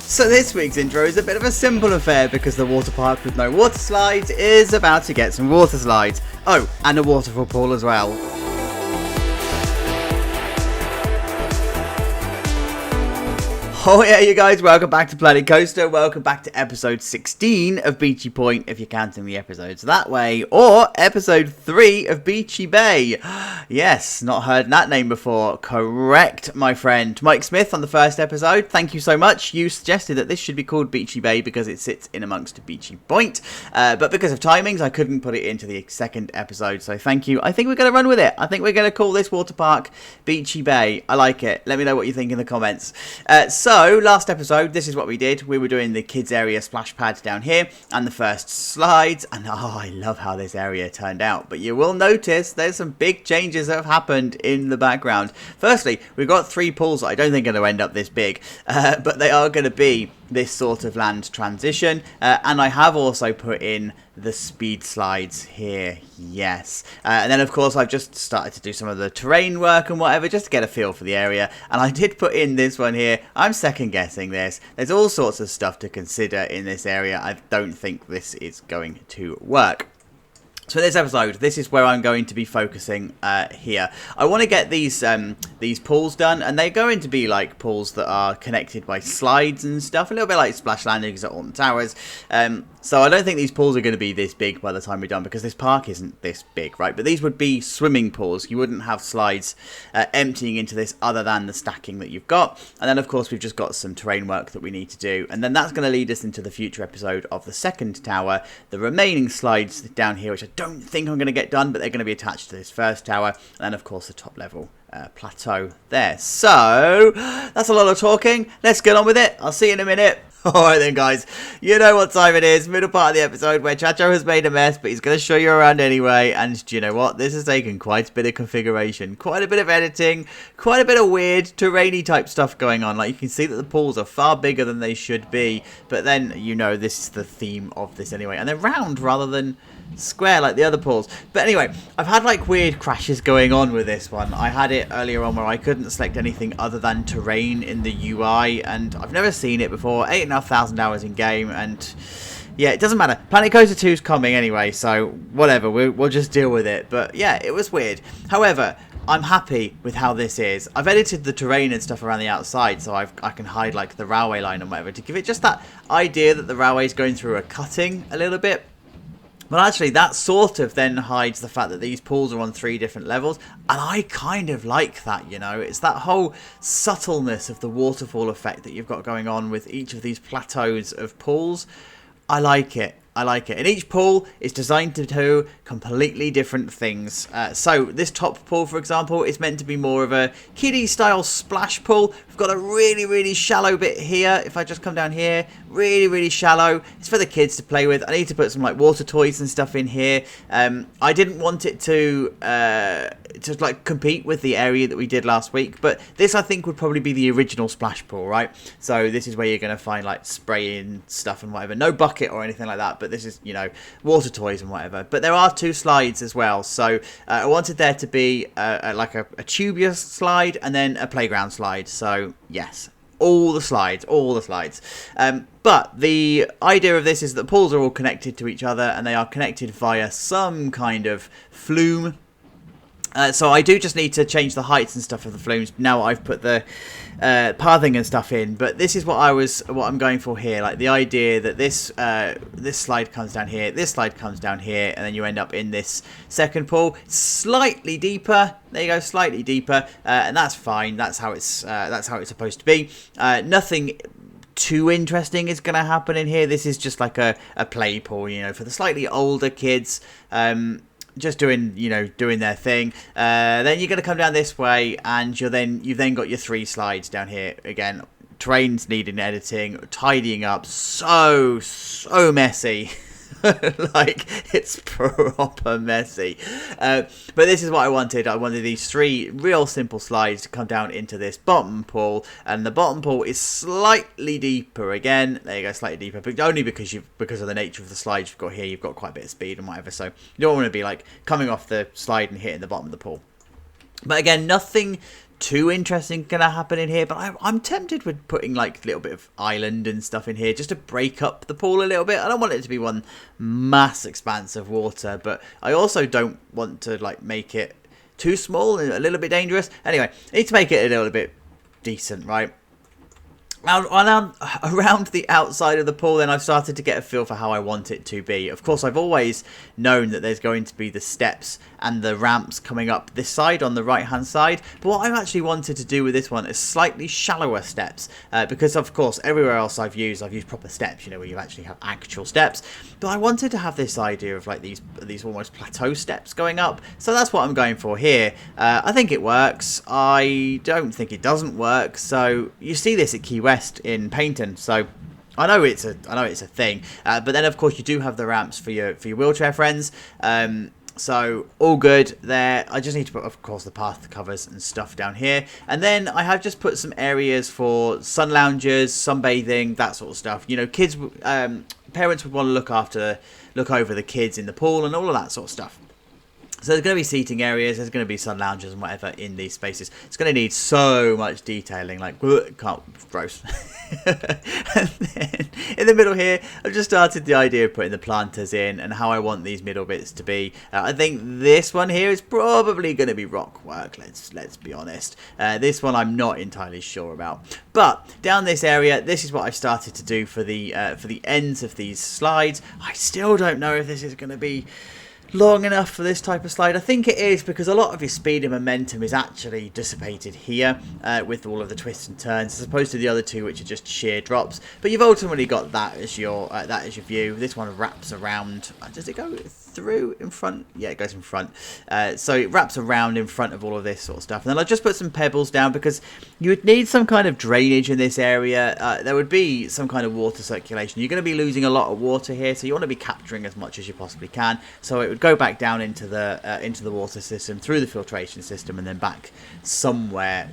So this week's intro is a bit of a simple affair because the water park with no water slides is about to get some water slides. Oh, and a waterfall pool as well. Oh yeah, you guys, welcome back to Planet Coaster. Welcome back to episode 16 of Beachy Point, if you're counting the episodes that way, or episode 3 of Beachy Bay. Yes, not heard that name before. Correct, my friend. Mike Smith on the first episode. Thank you so much. You suggested that this should be called Beachy Bay because it sits in amongst Beachy Point. But because of timings, I couldn't put it into the second episode, so thank you. I think we're going to run with it. I think we're going to call this water park Beachy Bay. I like it. Let me know what you think in the comments. So, last episode, this is what we did. We were doing the kids area splash pads down here and the first slides. And oh, I love how this area turned out. But you will notice there's some big changes that have happened in the background. Firstly, we've got 3 pools that I don't think are going to end up this big. But they are going to be this sort of land transition. And I have also put in the speed slides here, yes. And then of course I've just started to do some of the terrain work and whatever just to get a feel for the area, and I did put in this one here. I'm second guessing this. There's all sorts of stuff to consider in this area. I don't think this is going to work. So in this episode, this is where I'm going to be focusing here. I want to get these pools done, and they're going to be like pools that are connected by slides and stuff, a little bit like splash landings at Alton Towers. So I don't think these pools are going to be this big by the time we're done, because this park isn't this big, right? But these would be swimming pools. You wouldn't have slides emptying into this other than the stacking that you've got. And then of course we've just got some terrain work that we need to do, and then that's going to lead us into the future episode of the second tower. The remaining slides down here, which I don't think I'm going to get done, but they're going to be attached to this first tower, and then of course the top level plateau there. So that's a lot of talking. Let's get on with it. I'll see you in a minute. Alright then guys, you know what time it is, middle part of the episode where Chacho has made a mess, but he's going to show you around anyway. And do you know what, this has taken quite a bit of configuration, quite a bit of editing, quite a bit of weird terrainy type stuff going on. Like you can see that the pools are far bigger than they should be, but then you know this is the theme of this anyway, and they're round rather than square like the other pools. But anyway, I've had like weird crashes going on with this one. I had it earlier on where I couldn't select anything other than terrain in the UI, and I've never seen it before. 8,500 hours in game, and yeah, it doesn't matter. Planet Coaster 2 is coming anyway, so whatever, we'll just deal with it. But yeah, it was weird. However, I'm happy with how this is. I've edited the terrain and stuff around the outside, so I can hide like the railway line and whatever to give it just that idea that the railway is going through a cutting a little bit. But actually, that sort of then hides the fact that these pools are on 3 different levels. And I kind of like that, you know. It's that whole subtleness of the waterfall effect that you've got going on with each of these plateaus of pools. I like it. I like it. And each pool is designed to do completely different things. So this top pool, for example, is meant to be more of a kiddie style splash pool. We've got a really, really shallow bit here. If I just come down here, really, really shallow. It's for the kids to play with. I need to put some like water toys and stuff in here. I didn't want it to like compete with the area that we did last week, but this I think would probably be the original splash pool, right? So this is where you're going to find like spraying stuff and whatever. No bucket or anything like that, but this is, you know, water toys and whatever. But there are 2 slides as well, so I wanted there to be like a tubular slide and then a playground slide. So yes, all the slides. But the idea of this is that pools are all connected to each other, and they are connected via some kind of flume. So I do just need to change the heights and stuff of the flumes. Now I've put the pathing and stuff in, but this is what I'm going for here. Like the idea that this slide comes down here, this slide comes down here, and then you end up in this second pool, slightly deeper. There you go, slightly deeper, and that's fine. That's how it's supposed to be. Nothing too interesting is going to happen in here. This is just like a play pool, you know, for the slightly older kids. Just doing their thing. Then you're going to come down this way, and you've then got your 3 slides down here. Again, terrain's needing editing, tidying up, so messy. Like, it's proper messy. But this is what I wanted. I wanted these 3 real simple slides to come down into this bottom pool, and the bottom pool is slightly deeper again. There you go, slightly deeper, but only because of the nature of the slides you've got here. You've got quite a bit of speed and whatever, so you don't want to be like coming off the slide and hitting the bottom of the pool. But again, nothing too interesting gonna happen in here, but I'm tempted with putting like a little bit of island and stuff in here just to break up the pool a little bit. I don't want it to be one mass expanse of water, but I also don't want to like make it too small and a little bit dangerous. Anyway, I need to make it a little bit decent, right? Around the outside of the pool, then I've started to get a feel for how I want it to be. Of course, I've always known that there's going to be the steps and the ramps coming up this side on the right hand side, but what I've actually wanted to do with this one is slightly shallower steps, because of course everywhere else I've used proper steps, you know, where you actually have actual steps, but I wanted to have this idea of like these almost plateau steps going up, so that's what I'm going for here. I think it works. I don't think it doesn't work. So you see this at Key West in Paynton, so I know it's a thing, but then of course you do have the ramps for your wheelchair friends. So all good there. I just need to put, of course, the path covers and stuff down here, and then I have just put some areas for sun loungers, sunbathing, that sort of stuff. You know, kids, parents would want to look over the kids in the pool and all of that sort of stuff. So there's going to be seating areas, there's going to be sun lounges and whatever in these spaces. It's going to need so much detailing, like, gross. And then in the middle here, I've just started the idea of putting the planters in and how I want these middle bits to be. I think this one here is probably going to be rock work, let's be honest. This one I'm not entirely sure about. But down this area, this is what I've started to do for the ends of these slides. I still don't know if this is going to be long enough for this type of slide. I think it is, because a lot of your speed and momentum is actually dissipated here with all of the twists and turns, as opposed to the other two, which are just sheer drops. But you've ultimately got that as your view. This one wraps around. Does it go through in front? Yeah, it goes in front. So it wraps around in front of all of this sort of stuff. And then I'll just put some pebbles down, because you would need some kind of drainage in this area. There would be some kind of water circulation. You're going to be losing a lot of water here, so you want to be capturing as much as you possibly can. So it would go back down into the water system, through the filtration system, and then back somewhere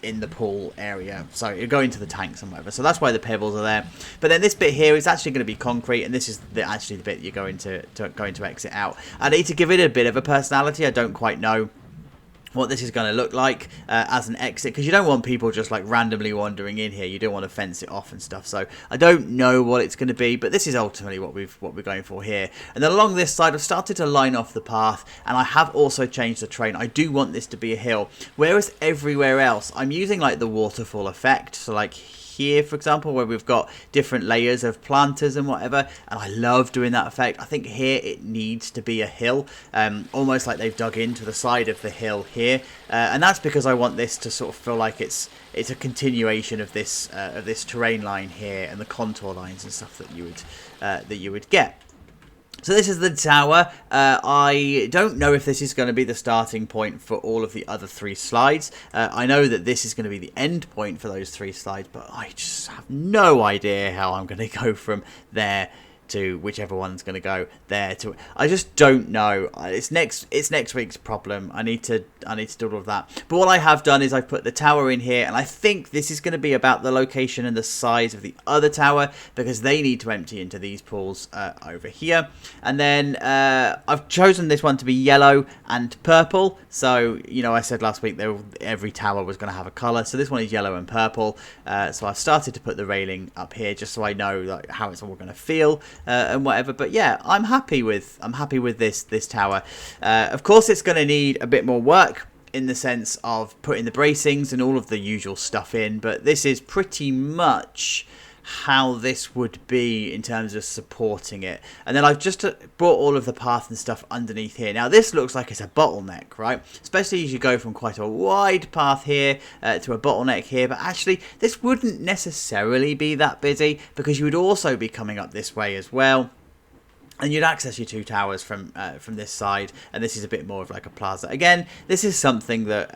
in the pool area. So you go into the tanks and whatever. So that's why the pebbles are there. But then this bit here is actually going to be concrete, and this is actually the bit you're going to exit out. I need to give it a bit of a personality. I don't quite know what this is going to look like as an exit, because you don't want people just like randomly wandering in here. You don't want to fence it off and stuff. So I don't know what it's going to be, but this is ultimately what we're going for here. And then along this side, I've started to line off the path, and I have also changed the terrain. I do want this to be a hill, whereas everywhere else I'm using like the waterfall effect. So like here, for example, where we've got different layers of planters and whatever, and I love doing that effect. I think here it needs to be a hill, almost like they've dug into the side of the hill here, and that's because I want this to sort of feel like it's a continuation of this terrain line here and the contour lines and stuff that you would get. So this is the tower. I don't know if this is going to be the starting point for all of the other three slides. I know that this is going to be the end point for those three slides, but I just have no idea how I'm going to go from there to whichever one's going to go there to. I just don't know. It's next week's problem. I need to do all of that. But what I have done is I've put the tower in here, and I think this is going to be about the location and the size of the other tower, because they need to empty into these pools over here. And then I've chosen this one to be yellow and purple. So, you know, I said last week every tower was going to have a colour. So this one is yellow and purple. So I've started to put the railing up here just so I know like how it's all going to feel. And whatever, but yeah, I'm happy with this tower. Of course, it's going to need a bit more work in the sense of putting the bracings and all of the usual stuff in, but this is pretty much how this would be in terms of supporting it. And then I've just brought all of the path and stuff underneath here. Now this looks like it's a bottleneck, right? Especially as you go from quite a wide path here to a bottleneck here, but actually this wouldn't necessarily be that busy, because you would also be coming up this way as well. And you'd access your two towers from this side, and this is a bit more of like a plaza. Again, this is something that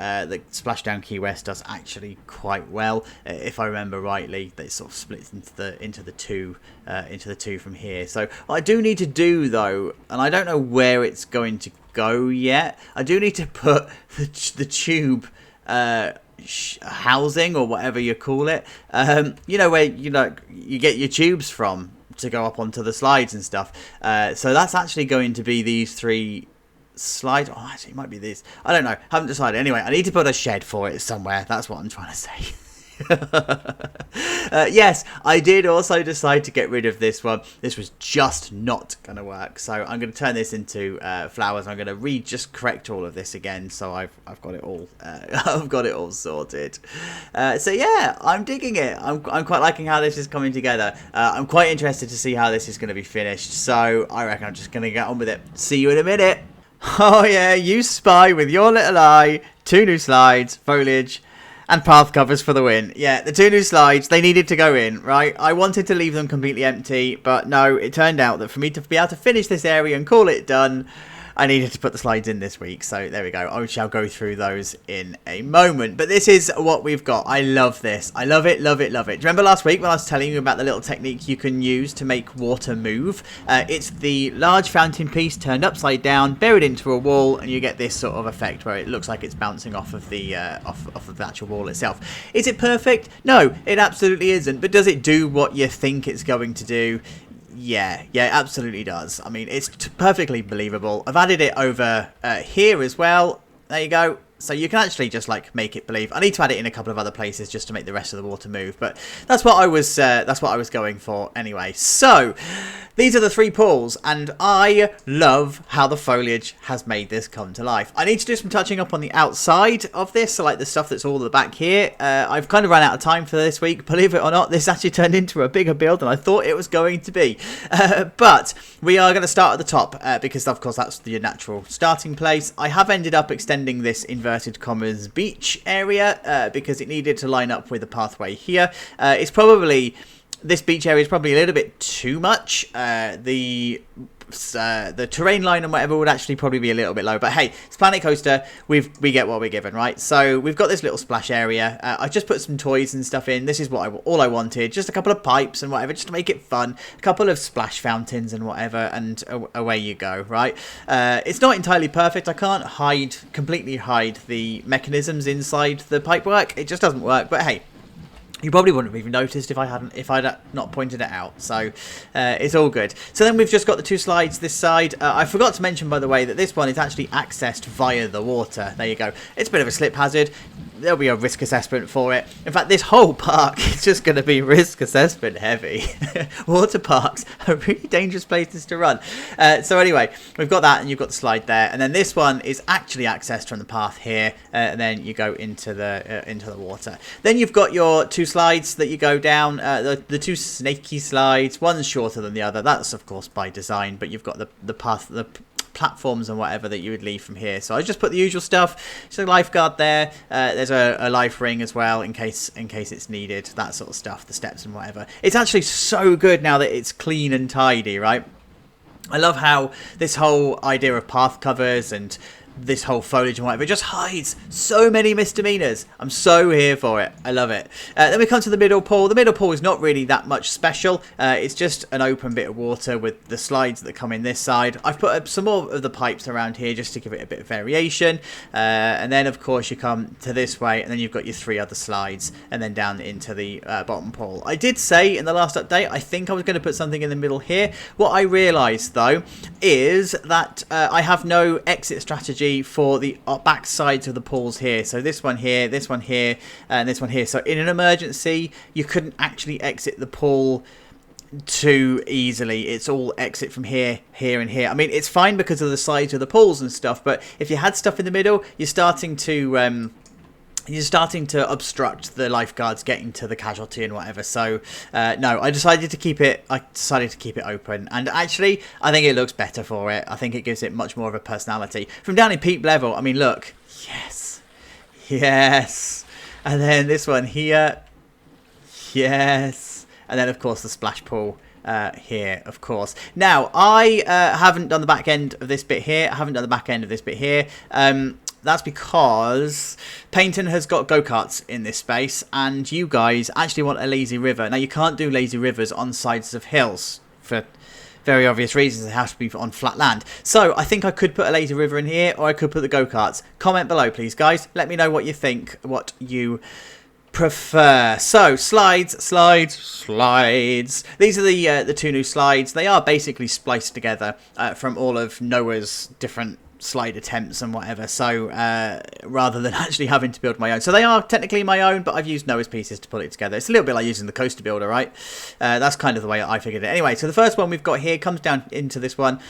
Splashdown Key West does actually quite well, if I remember rightly. That it sort of splits into the two from here. So what I do need to do though, and I don't know where it's going to go yet. I do need to put the tube housing, or whatever you call it. You know, where you get your tubes from to go up onto the slides and stuff. So that's actually going to be these three slide. Oh, actually, it might be this. I don't know. Haven't decided. Anyway, I need to put a shed for it somewhere. That's what I'm trying to say. Yes, I did also decide to get rid of this one. This was just not going to work, so I'm going to turn this into flowers. I'm going to just correct all of this again, so I've got it all I've got it all sorted. So yeah, I'm digging it. I'm quite liking how this is coming together. I'm quite interested to see how this is going to be finished, so I reckon I'm just going to get on with it. See you in a minute. Oh yeah, you spy with your little eye. 2 new slides, foliage, and path covers for the win. Yeah, the 2 new slides, they needed to go in, right? I wanted to leave them completely empty, but no, it turned out that for me to be able to finish this area and call it done, I needed to put the slides in this week. So there we go. I shall go through those in a moment. But this is what we've got. I love this. I love it, love it, love it. Do you remember last week when I was telling you about the little technique you can use to make water move? It's the large fountain piece turned upside down, buried into a wall, and you get this sort of effect where it looks like it's bouncing off of the off of the actual wall itself. Is it perfect? No, it absolutely isn't. But does it do what you think it's going to do? Yeah, it absolutely does. I mean, it's perfectly believable. I've added it over here as well. There you go. So you can actually just like make it believe. I need to add it in a couple of other places just to make the rest of the water move, but that's what I was going for anyway. So these are the 3 pools, and I love how the foliage has made this come to life. I need to do some touching up on the outside of this, so like the stuff that's all at the back here. I've kind of run out of time for this week. Believe it or not, this actually turned into a bigger build than I thought it was going to be. But we are going to start at the top because, of course, that's the natural starting place. I have ended up extending this inverted commas beach area because it needed to line up with the pathway here. This beach area is probably a little bit too much. The terrain line and whatever would actually probably be a little bit low, but hey, it's Planet Coaster. We get what we're given, right? So we've got this little splash area. I just put some toys and stuff in. This is what all I wanted, just a couple of pipes and whatever, just to make it fun. A couple of splash fountains and whatever, and away you go, right? It's not entirely perfect. I can't completely hide the mechanisms inside the pipework. It just doesn't work, but hey, you probably wouldn't have even noticed if I'd not pointed it out. So it's all good. So then we've just got the 2 slides this side. I forgot to mention, by the way, that this one is actually accessed via the water. There you go. It's a bit of a slip hazard. There'll be a risk assessment for it. In fact, this whole park is just going to be risk assessment heavy. Water parks are really dangerous places to run. So anyway, we've got that, and you've got the slide there, and then this one is actually accessed from the path here, and then you go into the water. Then you've got your 2 slides that you go down. The 2 snaky slides. One's shorter than the other. That's of course by design, but you've got the path, the platforms and whatever that you would leave from here. So I just put the usual stuff. There's a lifeguard there. There's a life ring as well in case it's needed. That sort of stuff. The steps and whatever. It's actually so good now that it's clean and tidy, right? I love how this whole idea of path covers and this whole foliage and whatever, it just hides so many misdemeanors. I'm so here for it. I love it. Then we come to the middle pool. The middle pool is not really that much special. It's just an open bit of water with the slides that come in this side. I've put up some more of the pipes around here just to give it a bit of variation. And then, of course, you come to this way, and then you've got your 3 other slides, and then down into the bottom pool. I did say in the last update, I think I was going to put something in the middle here. What I realised, though, is that I have no exit strategy for the back sides of the pools here. So this one here, and this one here. So in an emergency, you couldn't actually exit the pool too easily. It's all exit from here, here, and here. I mean, it's fine because of the size of the pools and stuff, but if you had stuff in the middle, you're starting to obstruct the lifeguards getting to the casualty and whatever. So no, I decided to keep it open, and actually I think it looks better for it. I think it gives it much more of a personality. From down in peep level, I mean, look, yes, and then this one here, yes, and then of course the splash pool here, of course. Now I haven't done the back end of this bit here. That's because Paynton has got go-karts in this space, and you guys actually want a lazy river. Now, you can't do lazy rivers on sides of hills for very obvious reasons. It has to be on flat land. So I think I could put a lazy river in here, or I could put the go-karts. Comment below, please, guys. Let me know what you think, what you prefer. So slides. These are the 2 new slides. They are basically spliced together from all of Noah's different slide attempts and whatever, so rather than actually having to build my own. So they are technically my own, but I've used Noah's pieces to put it together. It's a little bit like using the coaster builder, right? That's kind of the way I figured it. Anyway, so the first one we've got here comes down into this one.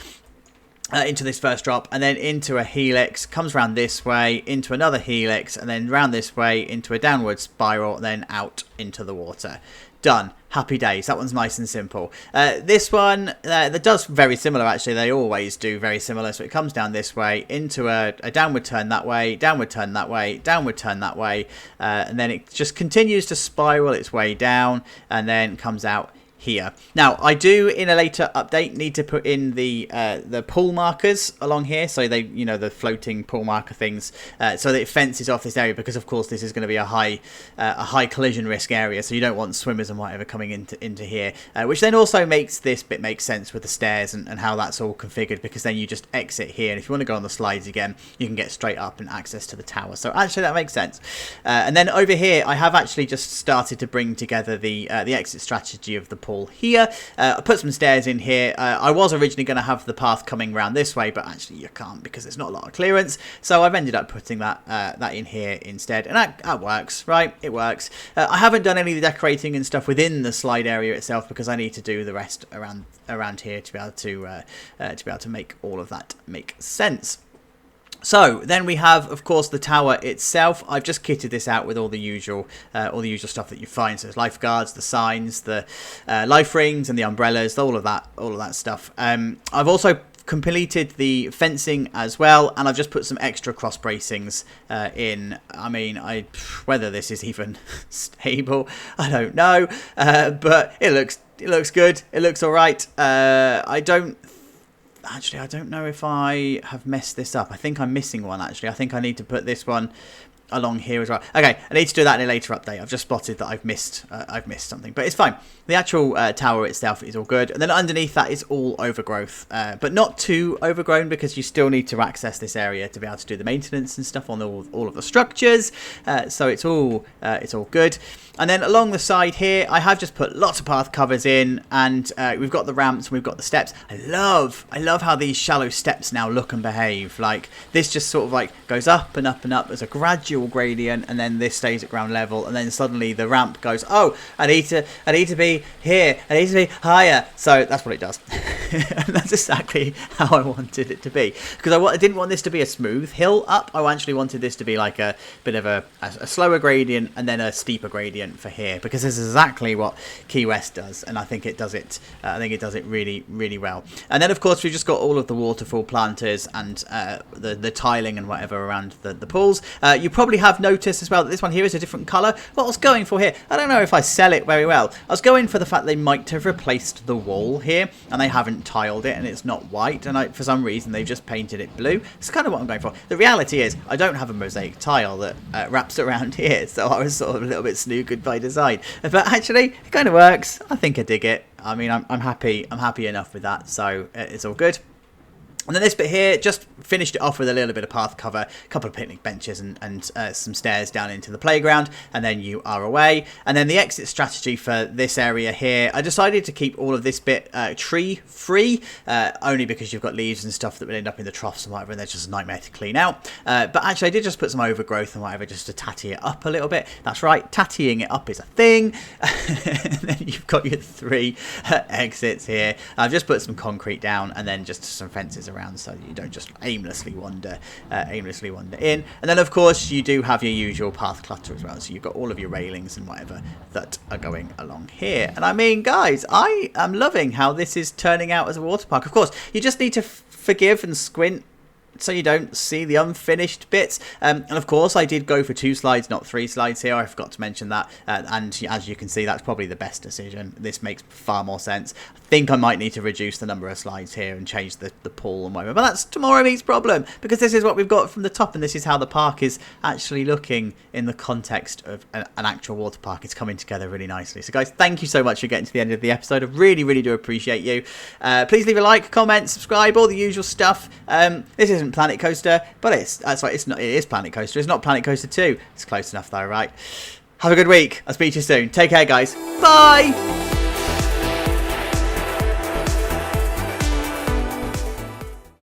Into this first drop, and then into a helix, comes around this way, into another helix, and then round this way, into a downward spiral, then out into the water. Done. Happy days. That one's nice and simple. This one, that does very similar, actually. They always do very similar. So it comes down this way, into a downward turn that way, downward turn that way, downward turn that way, and then it just continues to spiral its way down, and then comes out here. Now, I do in a later update need to put in the pool markers along here, so they, you know, the floating pool marker things, so that it fences off this area, because of course this is going to be a high collision risk area, so you don't want swimmers and whatever coming into here, which then also makes this bit make sense with the stairs and how that's all configured, because then you just exit here, and if you want to go on the slides again, you can get straight up and access to the tower. So actually that makes sense. And then over here, I have actually just started to bring together the exit strategy of the pool here. I put some stairs in here. I was originally going to have the path coming around this way, but actually you can't because there's not a lot of clearance, so I've ended up putting that in here instead, and that works, right? It works. I haven't done any of the decorating and stuff within the slide area itself, because I need to do the rest around here to be able to make all of that make sense. So then we have, of course, the tower itself. I've just kitted this out with all the usual stuff that you find. So there's lifeguards, the signs, the life rings, and the umbrellas, all of that stuff. I've also completed the fencing as well, and I've just put some extra cross bracings in. I mean, whether this is even stable, I don't know, but it looks good. It looks all right. Actually, I don't know if I have messed this up. I think I'm missing one, actually. I think I need to put this one along here as well. Okay, I need to do that in a later update. I've just spotted that I've missed something, but it's fine. The actual tower itself is all good, and then underneath that is all overgrowth, but not too overgrown, because you still need to access this area to be able to do the maintenance and stuff on all of the structures. So it's all good. And then along the side here, I have just put lots of path covers in, and we've got the ramps, and we've got the steps. I love how these shallow steps now look and behave. Like, this just sort of like goes up and up and up as a gradual gradient, and then this stays at ground level, and then suddenly the ramp goes, oh, I need to be here, I need to be higher. So that's what it does. And that's exactly how I wanted it to be, because I didn't want this to be a smooth hill up. I actually wanted this to be like a bit of a slower gradient and then a steeper gradient for here, because this is exactly what Key West does, and I think it does it. I think it does it really, really well. And then of course we've just got all of the waterfall planters and the tiling and whatever around the pools. You probably have noticed as well that this one here is a different colour. What I was going for here, I don't know if I sell it very well. I was going for the fact they might have replaced the wall here, and they haven't tiled it, and it's not white, and for some reason they've just painted it blue. It's kind of what I'm going for. The reality is I don't have a mosaic tile that wraps around here, so I was sort of a little bit snookered by design, but actually it kind of works. I think I dig it. I mean, I'm happy enough with that, so it's all good. And then this bit here, just finished it off with a little bit of path cover, a couple of picnic benches and some stairs down into the playground, and then you are away. And then the exit strategy for this area here, I decided to keep all of this bit tree free, only because you've got leaves and stuff that would end up in the troughs and whatever, and they're just a nightmare to clean out. But actually I did just put some overgrowth and whatever just to tatty it up a little bit. That's right, tattying it up is a thing. And then you've got your 3 exits here. I've just put some concrete down, and then just some fences around, so you don't just aimlessly wander in. And then of course you do have your usual path clutter as well, so you've got all of your railings and whatever that are going along here. And I mean, guys, I am loving how this is turning out as a water park. Of course you just need to forgive and squint so you don't see the unfinished bits, and of course I did go for 2 slides, not 3 slides here. I forgot to mention that, and as you can see, that's probably the best decision. This makes far more sense. I think I might need to reduce the number of slides here and change the pool and whatever, but that's Tomorrow Meets problem, because this is what we've got from the top, and this is how the park is actually looking in the context of an actual water park. It's coming together really nicely. So guys, thank you so much for getting to the end of the episode. I really, really do appreciate you. Please leave a like, comment, subscribe, all the usual stuff. This isn't Planet Coaster, but it is Planet Coaster. It's not Planet Coaster 2. It's close enough though, right? Have a good week. I'll speak to you soon. Take care, guys. Bye.